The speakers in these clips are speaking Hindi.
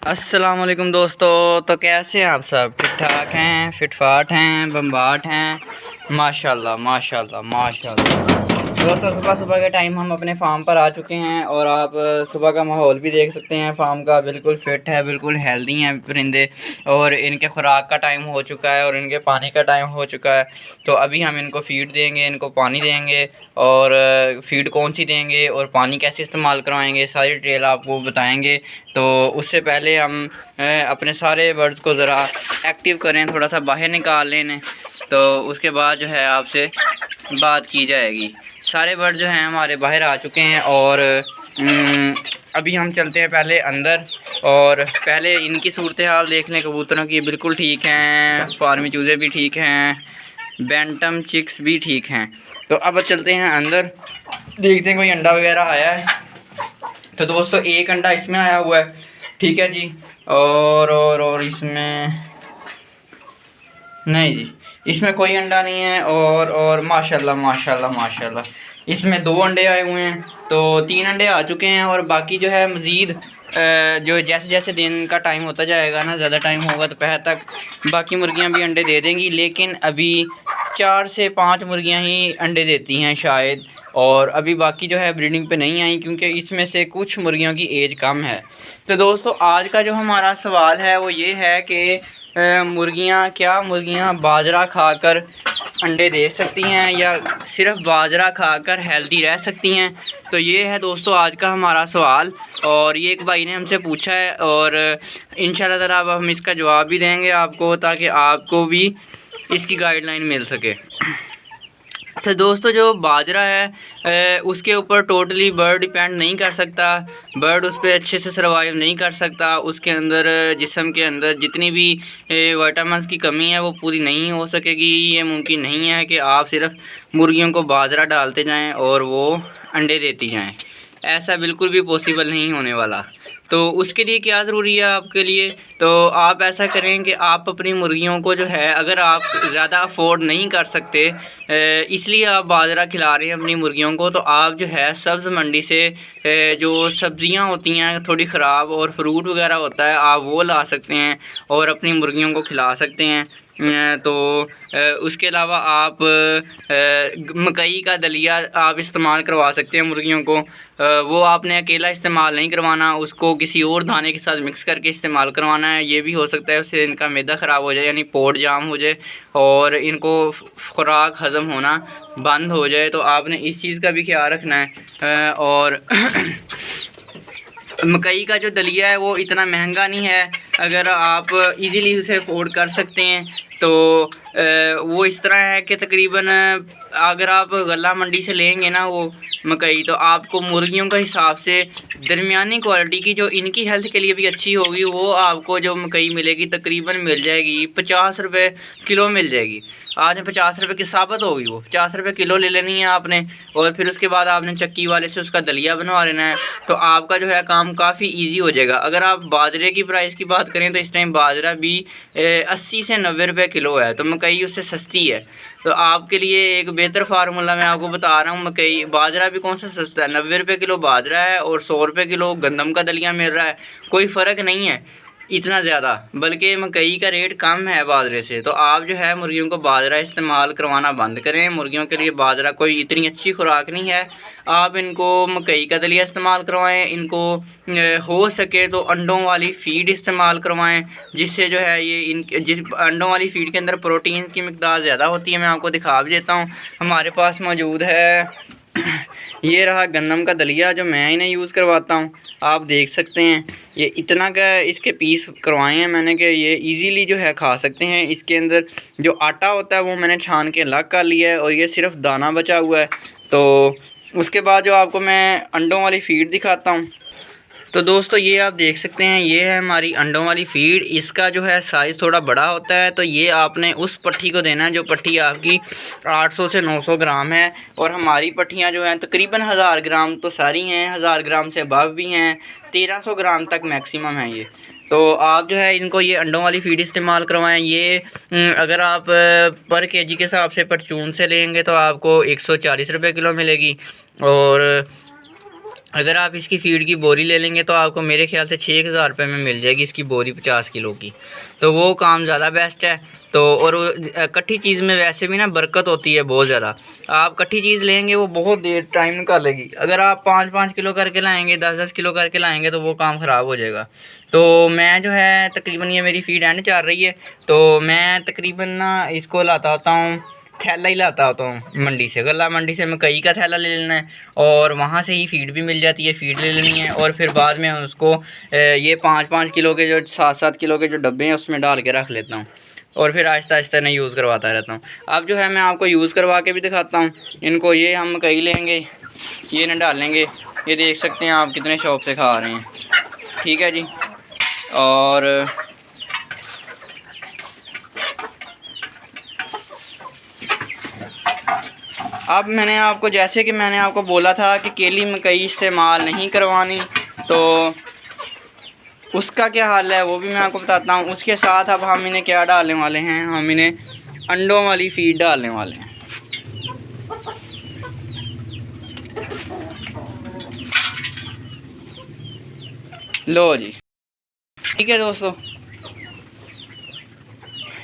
अस्सलाम वालेकुम दोस्तों। तो कैसे हैं आप सब? ठीक ठाक हैं, फिटफाट हैं, बम्बाट हैं? माशाल्लाह माशाल्लाह माशाल्लाह। दोस्तों सुबह सुबह के टाइम हम अपने फार्म पर आ चुके हैं और आप सुबह का माहौल भी देख सकते हैं। फार्म का बिल्कुल फिट है, बिल्कुल हेल्दी हैं परिंदे और इनके खुराक का टाइम हो चुका है और इनके पानी का टाइम हो चुका है। तो अभी हम इनको फ़ीड देंगे, इनको पानी देंगे और फ़ीड कौन सी देंगे और पानी कैसे इस्तेमाल करवाएंगे, सारी डिटेल आपको बताएंगे। तो उससे पहले हम अपने सारे बर्ड्स को ज़रा एक्टिव करें, थोड़ा सा बाहर निकाल लें इन्हें, तो उसके बाद जो है आपसे बात की जाएगी। सारे बर्ड जो हैं हमारे बाहर आ चुके हैं और अभी हम चलते हैं पहले अंदर और पहले इनकी सूरत हाल देख लें। कबूतरों की बिल्कुल ठीक हैं, फार्मी चूज़े भी ठीक हैं, बैंटम चिक्स भी ठीक हैं। तो अब चलते हैं अंदर, देखते हैं कोई अंडा वगैरह आया है। तो दोस्तों एक अंडा इसमें आया हुआ है, ठीक है जी। और इसमें नहीं जी, इसमें कोई अंडा नहीं है। और माशाल्लाह माशाल्लाह माशाल्लाह इसमें 2 अंडे आए हुए हैं, तो 3 अंडे आ चुके हैं और बाकी जो है मज़ीद जो जैसे जैसे दिन का टाइम होता जाएगा ना, ज़्यादा टाइम होगा दोपहर तक, बाकी मुर्गियां भी अंडे दे देंगी। लेकिन अभी 4 से 5 मुर्गियां ही अंडे देती हैं शायद, और अभी बाकी जो है ब्रीडिंग पे नहीं आई क्योंकि इसमें से कुछ मुर्गियों की एज कम है। तो दोस्तों आज का जो हमारा सवाल है वो ये है कि मुर्गियां बाजरा खाकर अंडे दे सकती हैं या सिर्फ बाजरा खाकर हेल्दी रह सकती हैं? तो ये है दोस्तों आज का हमारा सवाल और ये एक भाई ने हमसे पूछा है और इंशाल्लाह ताला अब हम इसका जवाब भी देंगे आपको, ताकि आपको भी इसकी गाइडलाइन मिल सके। तो दोस्तों जो बाजरा है उसके ऊपर टोटली बर्ड डिपेंड नहीं कर सकता, बर्ड उस पर अच्छे से सर्वाइव नहीं कर सकता। उसके अंदर जिस्म के अंदर जितनी भी विटामिन्स की कमी है वो पूरी नहीं हो सकेगी। ये मुमकिन नहीं है कि आप सिर्फ मुर्गियों को बाजरा डालते जाएं और वो अंडे देती जाएं, ऐसा बिल्कुल भी पॉसिबल नहीं होने वाला। तो उसके लिए क्या ज़रूरी है आपके लिए? तो आप ऐसा करें कि आप अपनी मुर्गियों को जो है, अगर आप ज़्यादा अफोर्ड नहीं कर सकते इसलिए आप बाजरा खिला रहे हैं अपनी मुर्गियों को, तो आप जो है सब्ज़ मंडी से जो सब्ज़ियां होती हैं थोड़ी ख़राब और फ्रूट वगैरह होता है, आप वो ला सकते हैं और अपनी मुर्गियों को खिला सकते हैं। तो उसके अलावा आप मकई का दलिया आप इस्तेमाल करवा सकते हैं मुर्गियों को। वो आपने अकेला इस्तेमाल नहीं करवाना, उसको किसी और दाने के साथ मिक्स करके इस्तेमाल करवाना है। ये भी हो सकता है उससे इनका मैदा ख़राब हो जाए, यानी पोट जाम हो जाए और इनको खुराक हज़म होना बंद हो जाए। तो आपने इस चीज़ का भी ख्याल रखना है। और मकई का जो दलिया है वो इतना महंगा नहीं है, अगर आप इजीली उसे अफोर्ड कर सकते हैं। तो वो इस तरह है कि तकरीबन अगर आप गला मंडी से लेंगे ना वो मकई, तो आपको मुर्गियों का हिसाब से दरमियानी क्वालिटी की जो इनकी हेल्थ के लिए भी अच्छी होगी, वो आपको जो मकई मिलेगी तकरीबन मिल जाएगी 50 रुपये किलो मिल जाएगी। आज 50 रुपये की साबित होगी, वो 50 रुपये किलो ले लेनी है आपने और फिर उसके बाद आपने चक्की वाले से उसका दलिया बनवा लेना है। तो आपका जो है काम काफ़ी ईजी हो जाएगा। अगर आप बाजरे की प्राइस की बात करें तो इस टाइम बाजरा भी 80 से 90 रुपये किलो है, तो मकई उससे सस्ती है। तो आपके लिए एक बेहतर फार्मूला मैं आपको बता रहा हूँ। मकई बाजरा भी कौन सा सस्ता है, 90 रुपये किलो बाजरा है और 100 रुपये किलो गंदम का दलिया मिल रहा है। कोई फ़र्क नहीं है इतना ज़्यादा, बल्कि मकई का रेट कम है बाजरे से। तो आप जो है मुर्गियों को बाजरा इस्तेमाल करवाना बंद करें। मुर्गियों के लिए बाजरा कोई इतनी अच्छी खुराक नहीं है। आप इनको मकई का दलिया इस्तेमाल करवाएं। इनको हो सके तो अंडों वाली फ़ीड इस्तेमाल करवाएं, जिससे जो है ये जिस अंडों वाली फ़ीड के अंदर प्रोटीन की मिकदार ज़्यादा होती है। मैं आपको दिखा भी देता हूँ, हमारे पास मौजूद है ये रहा गंदम का दलिया जो मैं इन्हें यूज़ करवाता हूँ। आप देख सकते हैं ये इतना का इसके पीस करवाए हैं मैंने कि ये इजीली जो है खा सकते हैं। इसके अंदर जो आटा होता है वो मैंने छान के अलग कर लिया है और ये सिर्फ दाना बचा हुआ है। तो उसके बाद जो आपको मैं अंडों वाली फ़ीड दिखाता हूँ। तो दोस्तों ये आप देख सकते हैं, ये है हमारी अंडों वाली फ़ीड। इसका जो है साइज़ थोड़ा बड़ा होता है, तो ये आपने उस पट्टी को देना है जो पट्टी आपकी 800 से 900 ग्राम है। और हमारी पट्टियाँ जो हैं तकरीबन 1000 ग्राम तो सारी हैं, 1000 ग्राम से अबव भी हैं, 1300 ग्राम तक मैक्सिमम है ये। तो आप जो है इनको ये अंडों वाली फ़ीड इस्तेमाल करवाएं। ये अगर आप पर केजी के हिसाब से परचून से लेंगे तो आपको 140 रुपये किलो मिलेगी। और अगर आप इसकी फ़ीड की बोरी ले लेंगे तो आपको मेरे ख्याल से 6,000 रुपये में मिल जाएगी इसकी बोरी 50 किलो की। तो वो काम ज़्यादा बेस्ट है। तो और कट्ठी चीज़ में वैसे भी ना बरकत होती है बहुत ज़्यादा। आप कट्ठी चीज़ लेंगे वो बहुत देर टाइम निकालेगी। अगर आप 5-5 किलो करके लाएंगे, 10-10 किलो करके लाएंगे तो वो काम ख़राब हो जाएगा। तो मैं जो है तकरीबन ये मेरी फ़ीड एंड चल रही है, तो मैं तकरीबन ना इसको लाता होता हूँ, थैला ही लाता होता हूँ मंडी से। गला मंडी से मकई का थैला ले लेना है और वहाँ से ही फ़ीड भी मिल जाती है, फ़ीड ले लेनी है। और फिर बाद में उसको ये 5-5 किलो के जो 7-7 किलो के जो डब्बे हैं उसमें डाल के रख लेता हूँ और फिर आहिस्ता आहिस्ता इन्हें यूज़ करवाता रहता हूँ। अब जो है मैं आपको यूज़ करवा के भी दिखाता हूँ इनको। ये हम मकई लेंगे, ये इन्हें डालेंगे, ये देख सकते हैं आप कितने शौक़ से खा रहे हैं। ठीक है जी। और अब मैंने आपको, जैसे कि मैंने आपको बोला था कि केली मकई इस्तेमाल नहीं करवानी, तो उसका क्या हाल है वो भी मैं आपको बताता हूँ। उसके साथ अब हम इन्हें क्या डालने वाले हैं, हम इन्हें अंडों वाली फ़ीड डालने वाले हैं। लो जी, ठीक है दोस्तों,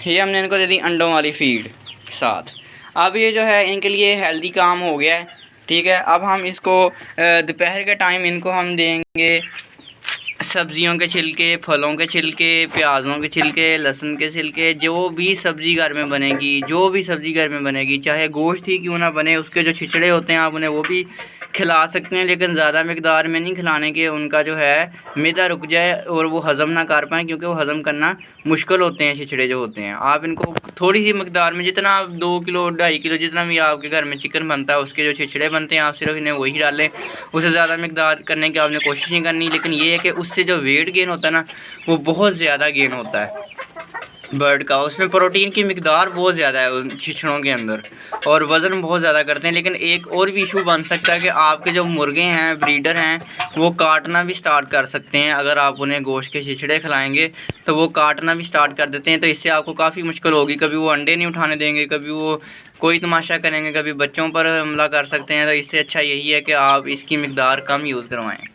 ये हमने इनको दे दी अंडों वाली फ़ीड के साथ। अब ये जो है इनके लिए हेल्दी काम हो गया है। ठीक है। अब हम इसको दोपहर के टाइम इनको हम देंगे सब्जियों के छिलके, फलों के छिलके, प्याज़ों के छिलके, लहसुन के छिलके, जो भी सब्ज़ी घर में बनेगी, जो भी सब्ज़ी घर में बनेगी, चाहे गोश्त ही क्यों ना बने, उसके जो छिचड़े होते हैं आप उन्हें वो भी खिला सकते हैं, लेकिन ज़्यादा मिकदार में नहीं खिलाने के, उनका जो है मैदा रुक जाए और वो हज़म ना कर पाएँ, क्योंकि वो हज़म करना मुश्किल होते हैं छिचड़े जो होते हैं। आप इनको थोड़ी सी मिकदार में, जितना आप 2 किलो 2.5 किलो जितना भी आपके घर में चिकन बनता है उसके जो छिचड़े बनते हैं, आप सिर्फ इन्हें वही डालें। उससे ज़्यादा मिकदार करने की आपने कोशिश नहीं करनी। लेकिन ये है कि उससे जो वेट गेन होता है ना, वो बहुत ज़्यादा गेन होता है बर्ड का। उसमें प्रोटीन की मिकदार बहुत ज़्यादा है उन छिछड़ों के अंदर, और वज़न बहुत ज़्यादा करते हैं। लेकिन एक और भी इशू बन सकता है कि आपके जो मुर्गे हैं, ब्रीडर हैं, वो काटना भी स्टार्ट कर सकते हैं। अगर आप उन्हें गोश्त के छिछड़े खिलाएंगे तो वो काटना भी स्टार्ट कर देते हैं। तो इससे आपको काफ़ी मुश्किल होगी। कभी वो अंडे नहीं उठाने देंगे, कभी वो कोई तमाशा करेंगे, कभी बच्चों पर हमला कर सकते हैं। तो इससे अच्छा यही है कि आप इसकी मिकदार कम यूज़ करवाएँ।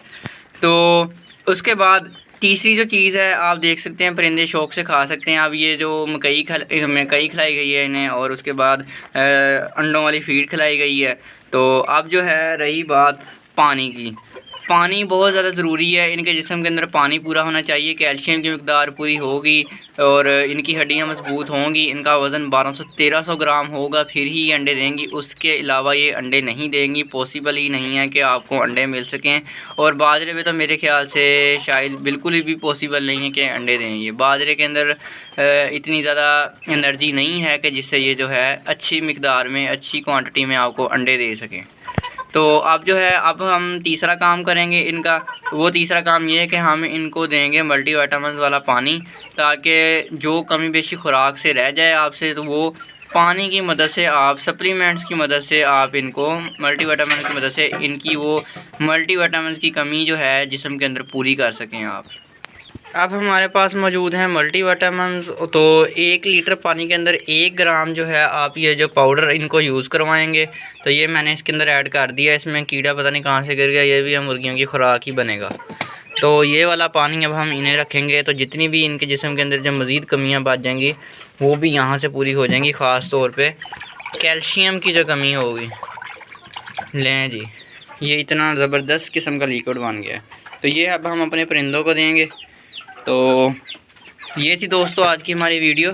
तो उसके बाद तीसरी जो चीज़ है, आप देख सकते हैं परिंदे शौक़ से खा सकते हैं। अब ये जो मकई खिलाई गई है इन्हें, और उसके बाद अंडों वाली फ़ीड खिलाई गई है। तो अब जो है रही बात पानी की। पानी बहुत ज़्यादा ज़रूरी है। इनके जिस्म के अंदर पानी पूरा होना चाहिए, कैल्शियम की मिकदार पूरी होगी और इनकी हड्डियाँ मजबूत होंगी। इनका वज़न 1200-1300 ग्राम होगा, फिर ही ये अंडे देंगी। उसके अलावा ये अंडे नहीं देंगी। पॉसिबल ही नहीं है कि आपको अंडे मिल सकें। और बाजरे में तो मेरे ख्याल से शायद बिल्कुल भी पॉसिबल नहीं है कि अंडे दें। ये बाजरे के अंदर इतनी ज़्यादा एनर्जी नहीं है कि जिससे ये जो है अच्छी मिकदार में, अच्छी क्वांटिटी में आपको अंडे दे सकें। तो अब जो है, अब हम तीसरा काम करेंगे इनका। वो तीसरा काम ये है कि हम इनको देंगे मल्टीविटामिन्स वाला पानी, ताकि जो कमी बेशी खुराक से रह जाए आपसे, तो वो पानी की मदद से, आप सप्लीमेंट्स की मदद से, आप इनको मल्टीविटामिन की मदद से इनकी वो मल्टीविटामिन की कमी जो है जिस्म के अंदर पूरी कर सकें आप। अब हमारे पास मौजूद हैं मल्टीविटामिन्स। तो 1 लीटर पानी के अंदर 1 ग्राम जो है आप ये जो पाउडर इनको यूज़ करवाएंगे। तो ये मैंने इसके अंदर ऐड कर दिया। इसमें कीड़ा पता नहीं कहाँ से गिर गया, ये भी हम मुर्गियों की खुराक ही बनेगा। तो ये वाला पानी अब हम इन्हें रखेंगे, तो जितनी भी इनके जिस्म के अंदर जब मज़ीद कमियाँ बच जाएंगी वो भी यहाँ से पूरी हो जाएंगी। ख़ास तौर पे कैल्शियम की जो कमी होगी। लें जी, ये इतना ज़बरदस्त किस्म का लिक्विड बन गया है। तो ये अब हम अपने परिंदों को देंगे। तो ये थी दोस्तों आज की हमारी वीडियो।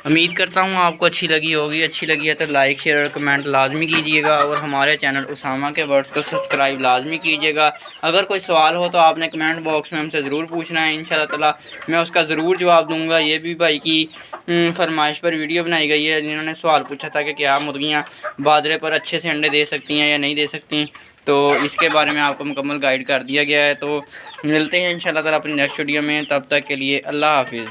उम्मीद करता हूँ आपको अच्छी लगी होगी। अच्छी लगी है तो लाइक, शेयर और कमेंट लाजमी कीजिएगा, और हमारे चैनल उसामा के वर्ड्स को सब्सक्राइब लाजमी कीजिएगा। अगर कोई सवाल हो तो आपने कमेंट बॉक्स में हमसे ज़रूर पूछना है। इंशाल्लाह ताला मैं उसका ज़रूर जवाब दूँगा। ये भी भाई की फरमाइश पर वीडियो बनाई गई है, जिन्होंने सवाल पूछा था कि क्या मुर्गियाँ बाजरे पर अच्छे से अंडे दे सकती हैं या नहीं दे सकती। तो इसके बारे में आपको मुकम्मल गाइड कर दिया गया है। तो मिलते हैं इंशाल्लाह ताला अपनी नेक्स्ट वीडियो में। तब तक के लिए अल्लाह हाफिज़।